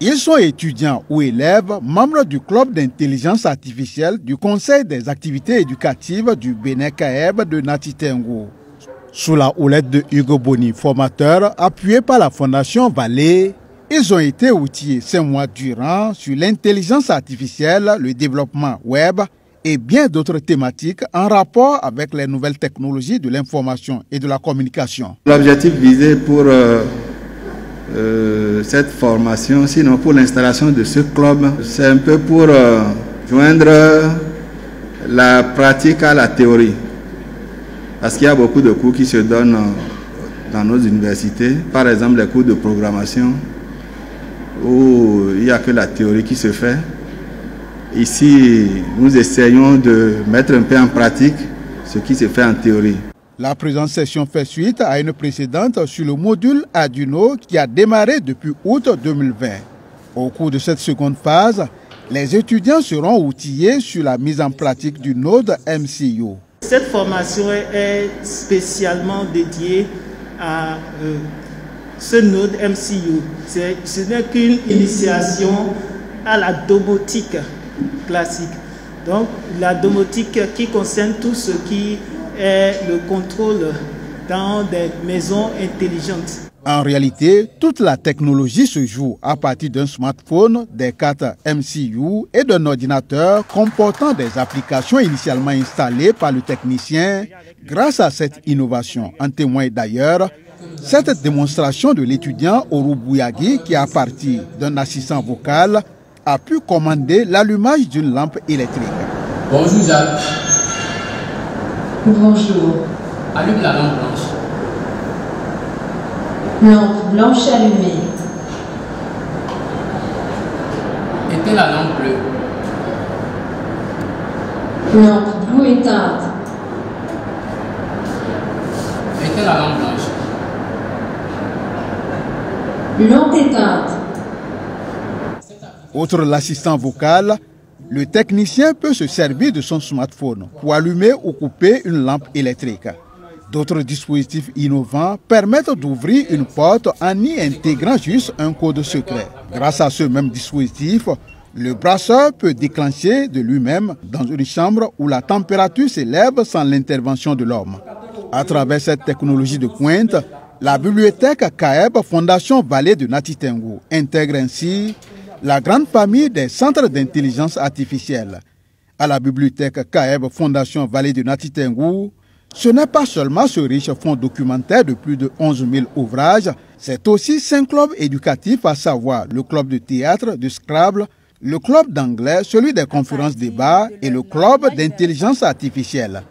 Ils sont étudiants ou élèves, membres du club d'intelligence artificielle du Conseil des activités éducatives du Bénin CAEB de Nati Tengu. Sous la houlette de Hugo Boni, formateur, appuyé par la Fondation Vallée, ils ont été outillés 5 mois durant sur l'intelligence artificielle, le développement web et bien d'autres thématiques en rapport avec les nouvelles technologies de l'information et de la communication. L'objectif visé pour cette formation, sinon pour l'installation de ce club, c'est un peu pour joindre la pratique à la théorie. Parce qu'il y a beaucoup de cours qui se donnent dans nos universités, par exemple les cours de programmation, où il n'y a que la théorie qui se fait. Ici, nous essayons de mettre un peu en pratique ce qui se fait en théorie. La présente session fait suite à une précédente sur le module Arduino qui a démarré depuis août 2020. Au cours de cette seconde phase, les étudiants seront outillés sur la mise en pratique du node MCU. Cette formation est spécialement dédiée à ce node MCU. Ce n'est qu'une initiation à la domotique classique. Donc la domotique qui concerne tout ce qui est le contrôle dans des maisons intelligentes. En réalité, toute la technologie se joue à partir d'un smartphone, des cartes MCU et d'un ordinateur comportant des applications initialement installées par le technicien. Grâce à cette innovation, en témoigne d'ailleurs cette démonstration de l'étudiant Oru Bouyagi qui, à partir d'un assistant vocal, a pu commander l'allumage d'une lampe électrique. Bonjour Jacques. Bonjour. Allume la lampe blanche. Lampe blanche allumée. Éteins la lampe bleue. Lampe bleue éteinte. Éteins la lampe blanche. Lampe éteinte. Outre l'assistant vocal, le technicien peut se servir de son smartphone pour allumer ou couper une lampe électrique. D'autres dispositifs innovants permettent d'ouvrir une porte en y intégrant juste un code secret. Grâce à ce même dispositif, le brasseur peut déclencher de lui-même dans une chambre où la température s'élève sans l'intervention de l'homme. À travers cette technologie de pointe, la bibliothèque CAEB Fondation Vallée de Nati Tengu intègre ainsi la grande famille des centres d'intelligence artificielle. À la bibliothèque CAEB Fondation Vallée de Nati Tengu, ce n'est pas seulement ce riche fonds documentaire de plus de 11 000 ouvrages, c'est aussi 5 clubs éducatifs, à savoir le club de théâtre, du Scrabble, le club d'anglais, celui des conférences débats et le club d'intelligence artificielle.